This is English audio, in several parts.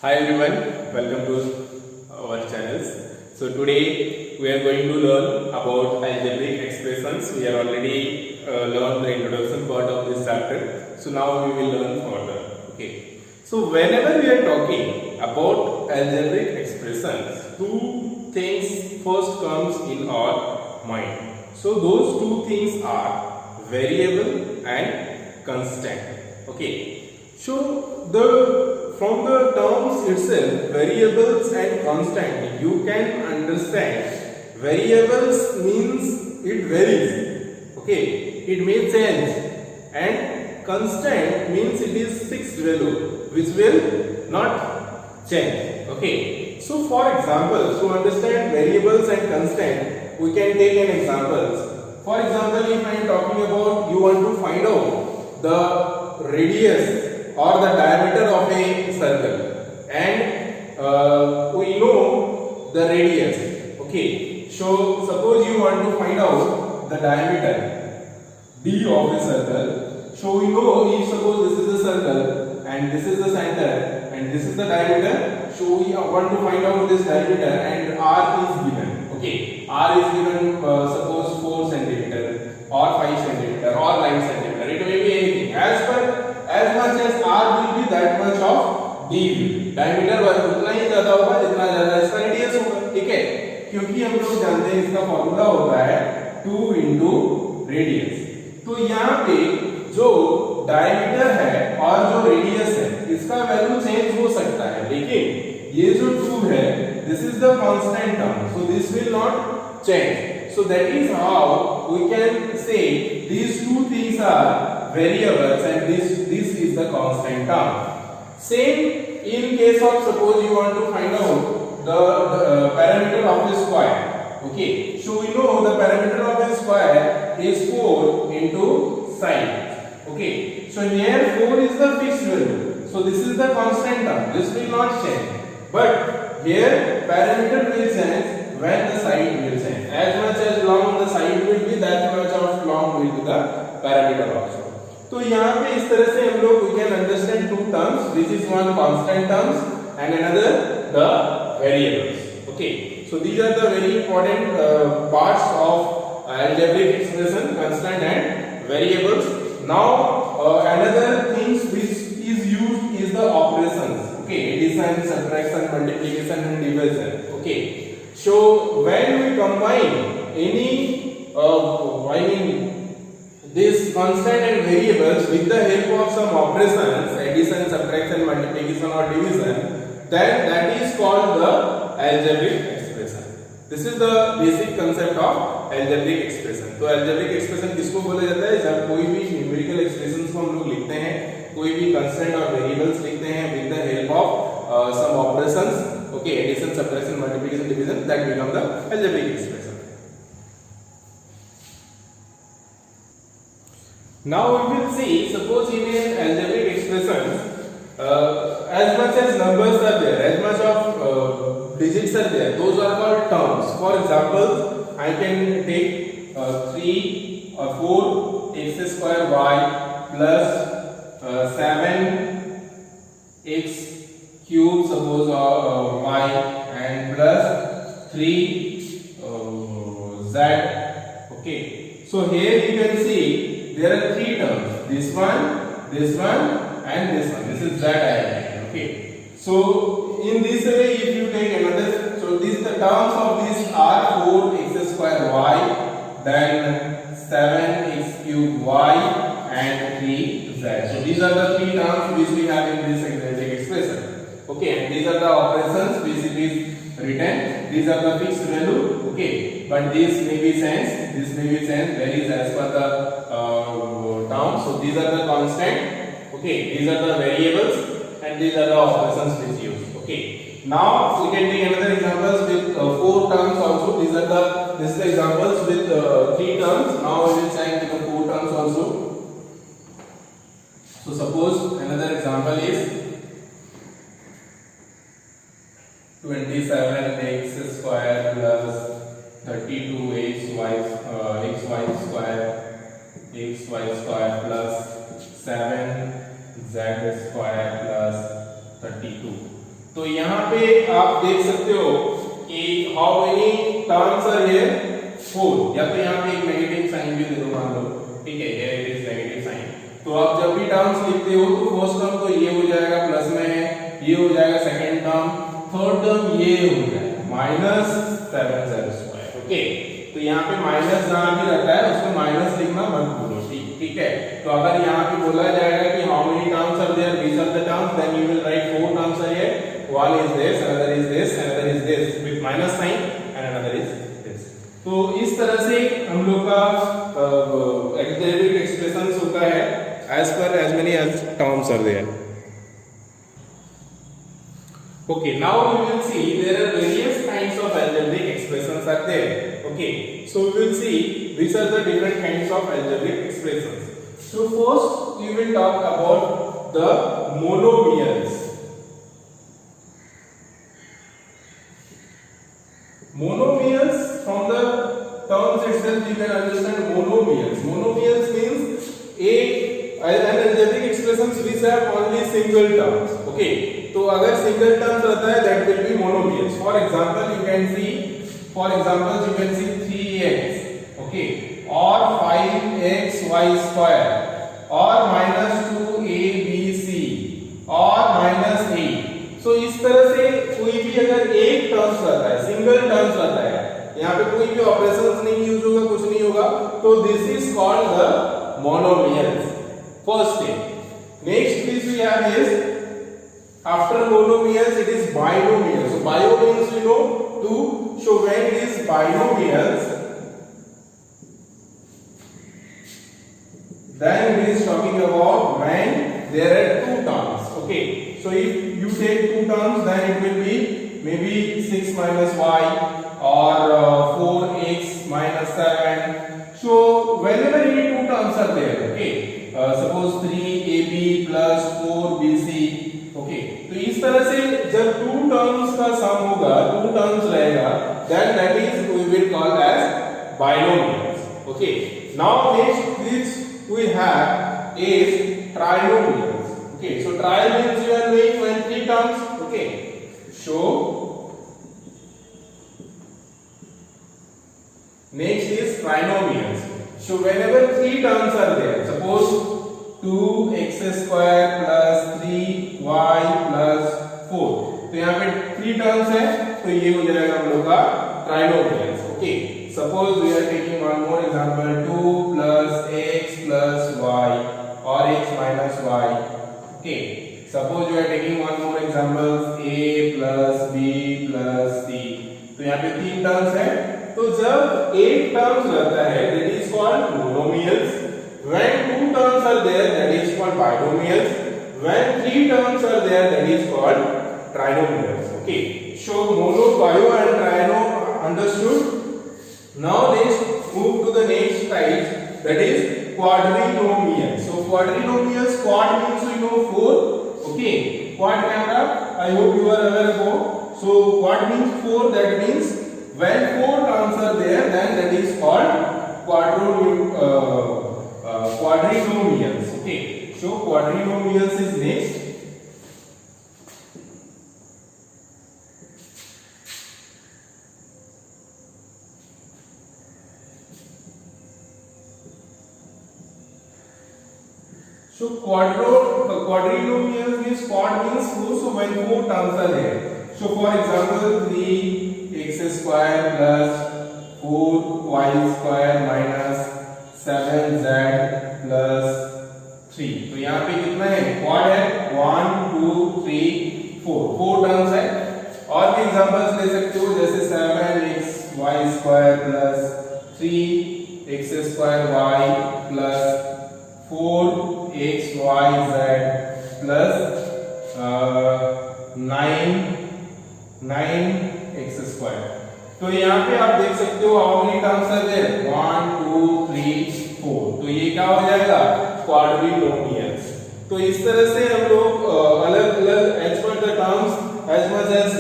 Hi everyone, welcome to our channels. So today we are going to learn about algebraic expressions. We are already learned the introduction part of this chapter. So now we will learn further. Okay. So whenever we are talking about algebraic expressions, two things first comes in our mind. So those two things are variable and constant. Okay. So from the terms itself, variables and constant, you can understand variables means it varies. Okay, it may change, and constant means it is fixed value which will not change. Okay, so for example, to understand variables and constant, we can take an example. For example, if I am talking about you want to find out the radius or the diameter of a circle, and we know the radius. Okay, so suppose you want to find out the diameter d of a circle. So we know, if suppose this is a circle and this is the center and this is the diameter, so we want to find out this diameter, and r is given. Okay, r is given, suppose 4 cm or 5 cm or 9 cm. It may be anything as much as r will be that much of d will. Diameter उतना ही ज्यादा होगा जितना ज्यादा इसका radius होगा. ठीक है, क्योंकि हम लोग जानते हैं इसका फॉर्मूला होता है 2 into रेडियस. तो यहाँ पे जो डायमीटर है और जो रेडियस है इसका वैल्यू चेंज हो सकता है, लेकिन ये जो 2 है this is the constant term, so this will not change. So that is how we can say these two things are variables and this is the constant term. Same in case of, suppose you want to find out the parameter of a square. Okay, so we know the parameter of a square is 4 into sine. Okay, so here 4 is the fixed value, so this is the constant term, this will not change. But here parameter will change when the side will change. As much as long the side will be, that much of long will be the parameter also. तो यहाँ पे इस तरह से हम लोग we can understand two terms. This is one constant terms and another the variables. Okay, so these are the very important parts of algebraic expression, constant and variables. Now another things which is used is the operations. Okay, addition, subtraction, multiplication and division. Okay, so when we combine any this constant and variables with the help of some operations, addition, subtraction, multiplication or division, then that is called the algebraic expression. This is the basic concept of algebraic expression. तो algebraic expression किसको बोला जाता है? जब कोई भी numerical expressions को हम लोग लिखते हैं, कोई भी constant और variables लिखते हैं with the help of some operations, okay, addition, subtraction, multiplication, division, that become the algebraic expression. Now we will see, suppose in an algebraic expression, as much as numbers are there, as much of digits are there, those are called terms. For example, I can take 3 or 4 x square y plus 7 x cube, suppose y, and plus 3 z. Okay, so here you can see there are three terms, this one, and this one. This is z I. Okay, so in this way, if you take another, so these the terms of these are 4 x square y, then 7 x cube y, and 3 z. So these are the three terms which we have in this algebraic expression. Okay, and these are the operations which it is written. These are the fixed value. Okay, but this may be changed. This may be changed. Varies as per the term. So these are the constant. Okay, these are the variables, and these are the operations which use. Okay, now we can take another examples with 4 terms also. These are the examples with 3 terms. Now we will check with the 4 terms also. So suppose another example is 27x square plus 32xy square plus 7z square plus 32. तो यहाँ पे आप देख सकते हो कि how many terms are here 4, या तो यहाँ पे एक नेगेटिव साइन भी दे दो मान लो, ठीक है, here it is negative sign. तो आप जब भी टर्म्स लिखते हो तो फर्स्ट टर्म तो ये हो जाएगा प्लस में है, ये हो जाएगा सेकंड टर्म, थर्ड टर्म ये हो जाएगा माइनस 7z²। ओके, तो यहाँ पे माइनस जहां भी रहता है उसको माइनस लिखना मत भूलो, ठीक है। तो अगर यहाँ पे बोला जाएगा कि how many terms are there, these are the terms, then you will write 4 terms are here, one is this, another is this, another is this with minus sign and another is this। तो इस तरह से हम लोग का algebraic expressions होता है as per as many as terms are there। Okay, now we will see there are various kinds of algebraic expressions are there। Okay, so we will see these are the different kinds of algebraic expressions। So first we will talk about the monomials। Monomials, from the terms itself you can understand monomials। Monomials means an algebraic expressions which have only single terms। Okay, तो अगर single terms रहता है that will be monomials। For example you can see 3x, okay, or 5xy² or -2abc or -8। so इस तरह से कोई भी अगर एक टर्म्स रहता है, सिंगल टर्म्स रहता है, यहाँ पे कोई भी ऑपरेशंस नहीं यूज होगा, कुछ नहीं होगा, तो this is called the monomials. First thing. Next this we have is after monomials it is binomials. So binomials you know to show when it is binomials then it is talking about when there are two terms। okay, so if you take two terms then it will be maybe 6 minus y or 4x minus 7। so whenever any two terms are there, okay, suppose 3ab plus 4bc, okay, तो इस तरह से जब two terms का sum होगा, two terms रहेगा, then that is we will call as binomials। okay, now next this we have is trinomials। okay, so trinomials you are doing when three terms, okay, so next is trinomials। so whenever three terms are there, suppose 2x² plus 3y plus 4, तो यहाँ पे three terms है, तो ये हो जाएगा हम लोग का trinomials। okay, suppose we are taking one more example, 2 plus x plus y or x minus y। okay, suppose we are taking one more example, a plus b plus c। तो यहाँ पे तीन टर्म्स है, तो जब एक terms रहता है that is called monomials। when two terms are there that is called binomials। when three terms are there that is called trinomials। okay, so mono, bio and trino understood। now let's move to the next type, that is quadrinomials। so quadrinomials, quad means we know 4, okay, quad camera I hope you are aware about। so quad means 4, that means when 4 terms are there then that is called quadrinomials। okay, so quadrinomials is next। so quadrinomials means quad means 4, so when 4 terms are there, so for example 3x² plus 4y² minus 7z plus 3। तो यहाँ पे कितना है, quad है 1 2 3 4 terms है। और भी examples ले सकते हो, जैसे 7xy² plus 3x² y plus 4xyz plus 9x²। तो यहाँ पे आप देख सकते हो how many terms are there, 1 2 3 4। तो ये क्या हो जाएगा, क्वाड्रिनोमियल्स। तो इस तरह से हम लोग अलग अलग as per the terms, as much as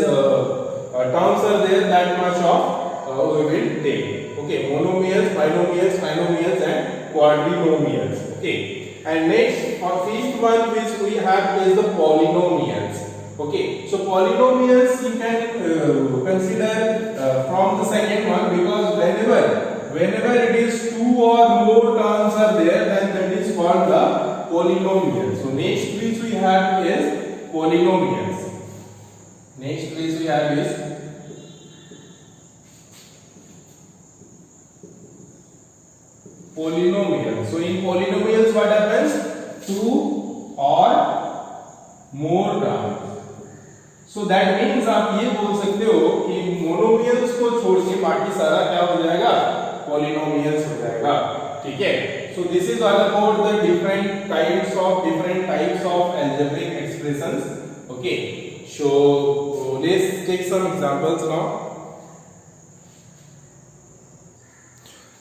terms are there that much of we will take। okay, monomials, binomials, trinomials and quadrinomials। okay, and next for fifth one which we have is the polynomials। Okay, so polynomials you can consider from the second one, because whenever it is two or more terms are there, then that is called the polynomial. So next which we have is polynomials. Next which we have is polynomial. So in polynomials what happens? Two or more terms. So that means आप ये बोल सकते हो कि monomials को छोड़ के बाकी सारा क्या हो जाएगा? पॉलिनोमियल्स हो जाएगा. ठीक है? So this is all about the different types of algebraic expressions. Okay. So let's take some examples now.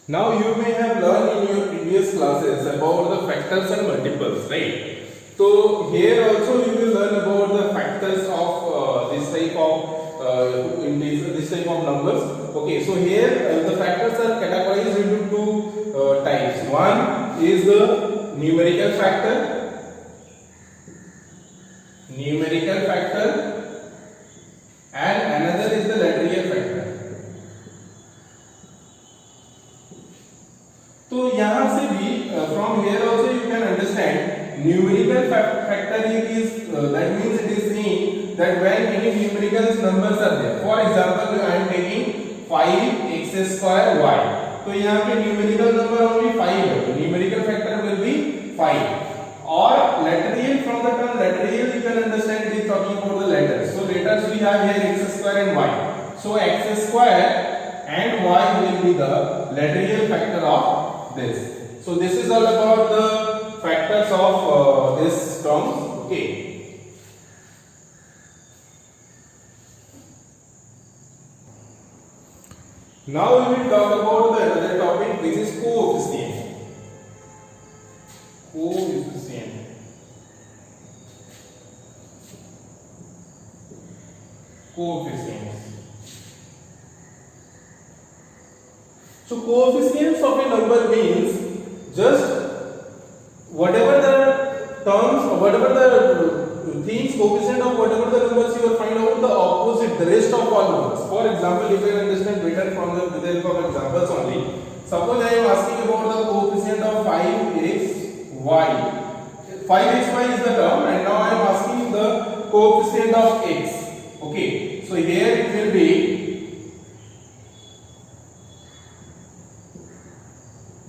Now you may have learned in your previous classes about the factors and multiples, right? So here also you will learn about the factors of this type of numbers. Okay, so here the factors are categorized into two types. One is the numerical factor, and another is the lateral factor. तो यहाँ से भी from here also you can understand numerical factor is that means it is saying that when any numerical numbers are there. For example, I am taking 5x square y. तो यहाँ पे numerical number only 5 है, तो numerical factor will be 5. Or lateral, from the term lateral you can understand it is talking about the letters. So letters we have here x square and y. So x square and y will be the lateral factor of this. So this is all about the factors of this terms. Okay. Now we will talk about the another topic, which is coefficient. Coefficients. So coefficients of a number means just whatever the terms or whatever the things, coefficient of whatever the numbers you will find out the opposite, the rest of all numbers. For example, you can understand better from the with the help of examples only. Suppose I am asking about the coefficient of 5xy. 5xy is the term, and now I am asking the coefficient of x. Okay, so here it will be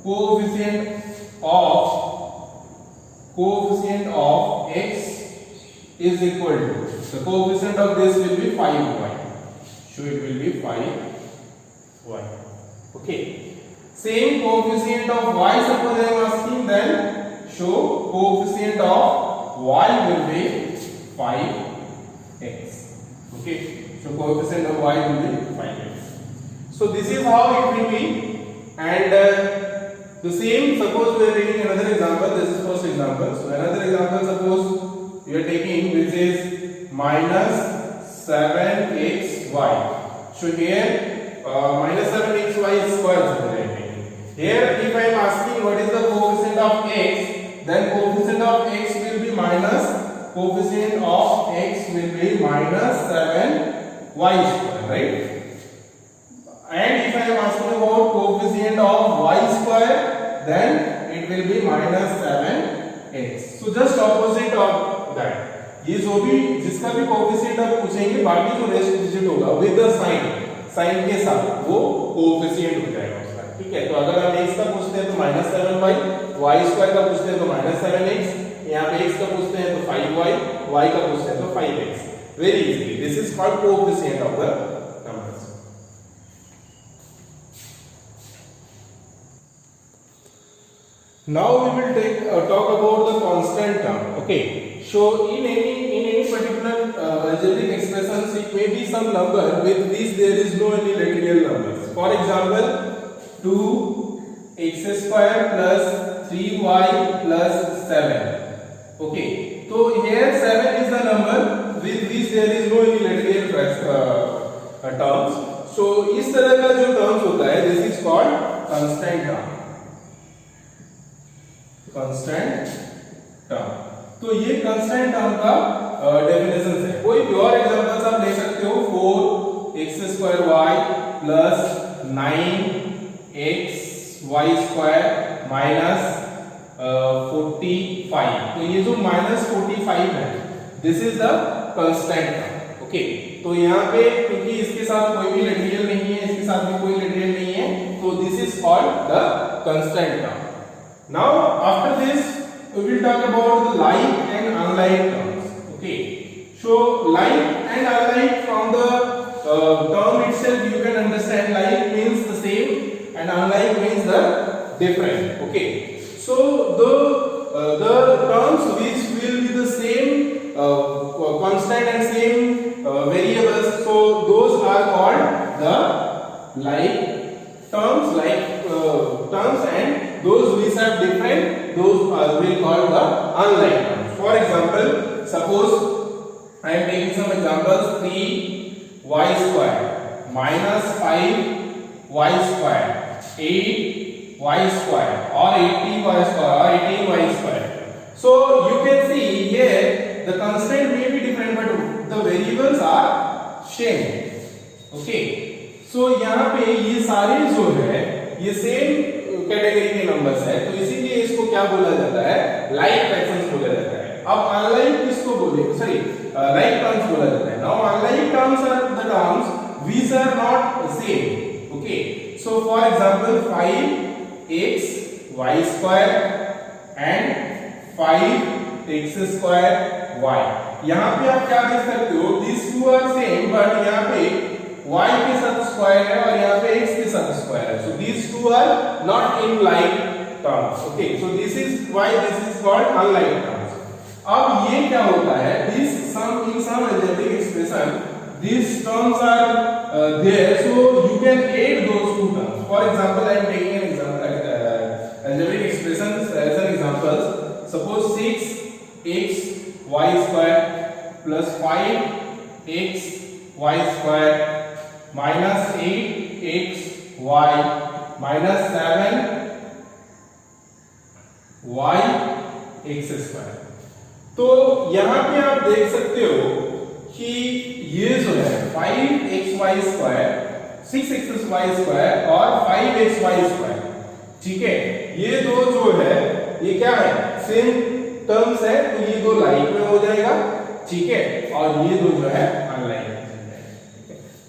coefficient of x is equal to, the coefficient of this will be 5y. So it will be 5y. Okay. Same coefficient of y, suppose I am asking, then show coefficient of y will be 5x. Okay. So coefficient of y will be 5x. So this is how it will be. And the same, suppose we are taking another example. This is first example. So another example, suppose we are taking which is minus 7xy. So here minus 7xy square. Here if I am asking what is the coefficient of x, then coefficient of x will be minus, coefficient of x will be minus 7y square, right? And if I am asking about coefficient of y square, then it will be minus 7x. So just opposite of that. ये जो भी जिसका भी coefficient आप पूछेंगे, बाकी जो rest digit होगा विद द साइन के साथ वो कोएफिशिएंट हो जाएगा उसका. ठीक है, तो अगर हम x का पूछते हैं तो -7y, y स्क्वायर का पूछते हैं तो -7x, यहाँ पे x का पूछते हैं तो 5y, y का पूछते हैं तो 5x. Very easily, this is called coefficient of the numbers. Now we will talk about the constant term. Okay. So in any particular algebraic expressions, it may be some number with which there is no any real numbers. For example, 2x square plus 3y plus 7. Okay. So here 7 is the number with which there is no any real terms. So इस तरह का जो terms होता है, this is called constant term. Constant term. तो ये constant term का definition है. कोई भी और एग्जांपल्स आप ले सकते हो, 4x² प्लस 9xy² माइनस 45। तो ये जो माइनस 45 है, this is the constant term. Okay, तो यहाँ पे क्योंकि इसके साथ कोई भी मटेरियल नहीं है, इसके साथ भी कोई मटेरियल नहीं है, तो this is called the constant term. Now after this we will talk about the like and unlike terms. Okay, so like and unlike, from the term itself you can understand like means the same and unlike means the different. Okay, so the terms which will be the same constant and same variables, so those are called the like terms, terms, and those which are different, those will call the unlike terms. For example, suppose I am taking some examples, 3y² minus 5y², 8y² or 80y² or 18y². So you can see here the constant may be different but the variables are same. Okay, so यहाँ पे ये सारे जो है ये same category के numbers है, तो इसीलिए इसको क्या बोला जाता है, लाइक फ्रैक्शंस बोला जाता है। अब अनलाइक किसको बोले, सॉरी लाइक टर्म्स बोला जाता है। Now unlike terms are the terms which are not same. Okay, so for example 5xy² and 5x²y, यहाँ पे आप क्या देख सकते हो, this two are same but यहाँ पे y के साथ स्क्वायर है और यहाँ पे x के साथ स्क्वायर है, so these two are not in like terms. Okay, so this is why this is called unlike terms. अब ये क्या होता है, this some in some algebraic expression these terms are there, so you can add those two terms. For example, I am taking an example, algebraic expressions as an example. Suppose 6xy² plus 5xy² minus 8xy minus 7yx²। तो यहां पे आप देख सकते हो कि ये जो है 5xy², 6xy² और 5xy², ठीक है, ये दो जो है ये क्या है, सेम टर्म्स है, तो ये दो लाइक में हो जाएगा, ठीक है, और ये दो जो है अनलाइक में।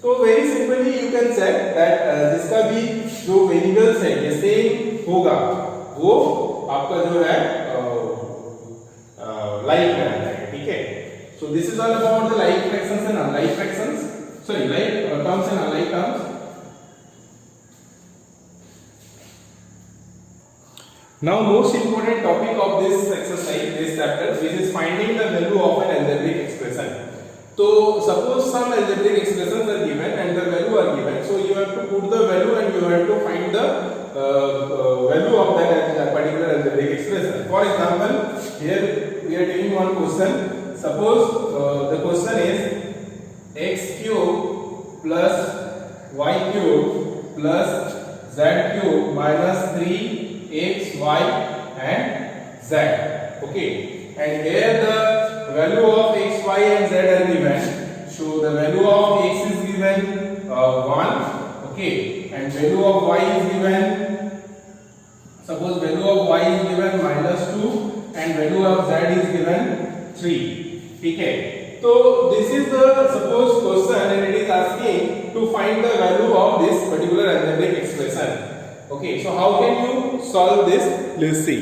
तो very simply you can say that जिसका भी जो वेरिएबल्स है ये सेम होगा, वो आपका जो है लाइक में आ जाएगा, ठीक है। सो this is all about the like fractions and unlike fractions, sorry like terms and unlike terms. Now most important topic of this exercise, this chapter, which is finding the value of an algebraic expression. So suppose some algebraic expressions are given and the value are given, so you have to put the value and you have to find the value of that particular algebraic expression. For example, here we are taking one question. Suppose the question is x³ plus y³ plus z³ minus 3x, y and z. Okay, and here the value of x, y and z are given. So the value of x is given 1, okay, and value of y is given, suppose value of y is given -2 and value of z is given 3, ठीक है। तो this is the suppose question and it is asking to find the value of this particular algebraic expression. Okay, so how can you solve this? Let's see.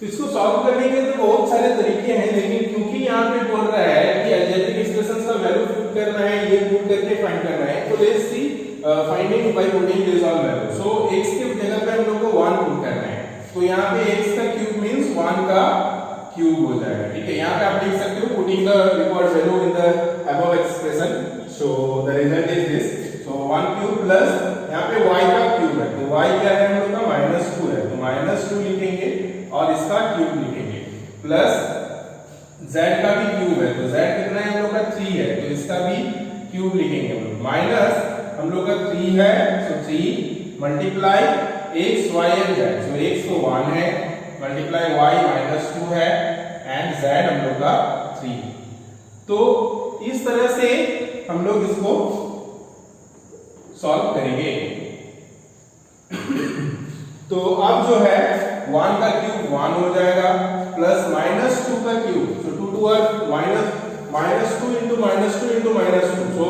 तो इसको solve करने के तो बहुत सारे तरीके हैं, लेकिन क्योंकि यहाँ पे बोल रहा है कि अलजेब्रिक एक्सप्रेशंस का वैल्यू पुट करना है, ये पुट करके फाइंड करना है, तो let's see finding by putting this all value. So x की जगह पे हम लोग को 1 पुट करना है, तो यहाँ पे x का क्यूब मींस 1 का क्यूब हो जाएगा, ठीक है। यहाँ पे आप लिख सकते हो putting the required value in the above expression, so the result is this. So 1 cube plus यहाँ पे y का क्यूब है, तो y क्या है हम लोग का -2 है, तो -2 लिखेंगे और इसका क्यूब लिखेंगे, प्लस z का भी क्यूब है, तो z कितना है हम लोग का 3 है, तो इसका भी क्यूब लिखेंगे हम लोग, माइनस हम लोग का 3 है, तो 3 multiply x, y and z, तो x तो 1 है, मल्टीप्लाई y -2 है एंड z हम लोग का 3। तो इस तरह से हम लोग इसको सॉल्व करेंगे। तो अब जो है 1 का क्यूब 1 हो जाएगा प्लस -2 का cube, so 2 2 are -2 into -2 into -2, so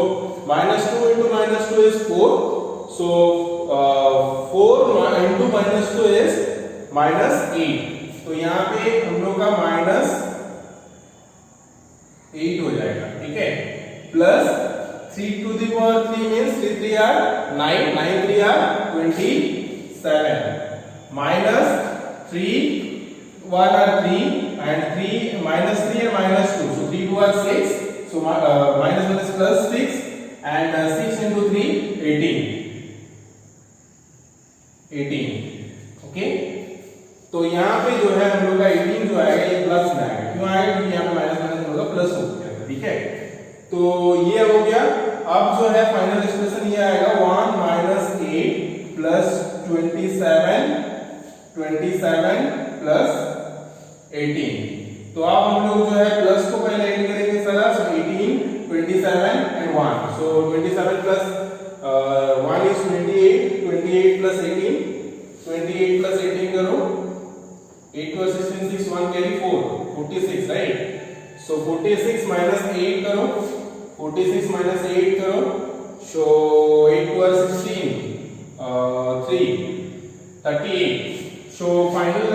-2 into -2 is 4, so 4 into -2 is -8, तो यहाँ पे हम लोग का -8 हो जाएगा, ठीक है। Plus 3 to the power 3 means 3 3 are 9, 9 3 are 27, minus 3 1 are 3 and 3 -3 and -2, so 3 2 are 6, so -1 is plus 6 and 6 into 3 18, okay. तो यहाँ पे जो है हम लोग का 18 जो आएगा ये प्लस में आएगा, क्यों आएगा क्योंकि यहाँ पे माइनस माइनस हम लोग का प्लस हो गया, ठीक है। तो ये हो गया। अब जो है फाइनल एक्सप्रेशन ये आएगा 1 - 8 प्लस 27 प्लस 18। तो अब हम लोग जो है प्लस को पहले ऐड करेंगे सारा, सो 18 27 and 1, so 27 plus 1 is 28, 28 plus 18, 28 plus 18 करो, 8 to 16 6 1 carry 4 46, right. So 46 minus 8 करो, 46 minus 8 करो, सो 8 to 16 3 38, so final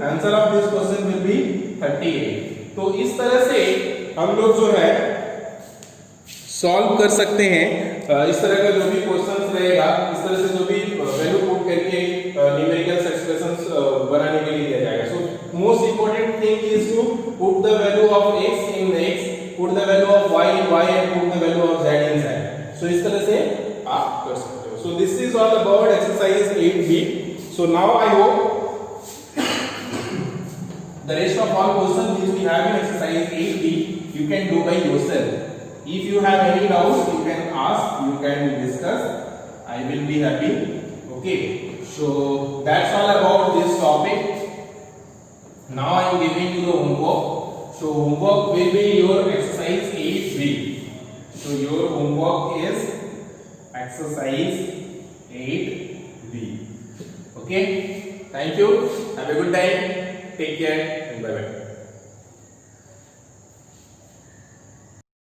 answer of this question will be 38। तो इस तरह से हम लोग जो है सॉल्व कर सकते हैं। इस तरह का जो भी क्वेश्चंस रहेगा, इस तरह से जो भी वैल्यू पुट करके न्यूमेरिकल एक्सप्रेशंस बनाने के लिए दिया जाएगा। So most important thing is to put the value of x in x, put the value of y in y and put the value of z in z। So इस तरह से आप कर सकते हो। So this is all about exercise 8b। So now I hope the rest of all questions which we have in exercise 8b you can do by yourself. If you have any doubts you can ask, you can discuss, I will be happy, okay। So that's all about this topic. Now I am giving you the homework. So homework will be your exercise 8b. So your homework is exercise 8b, okay। Thank you, have a good time, take care and bye bye।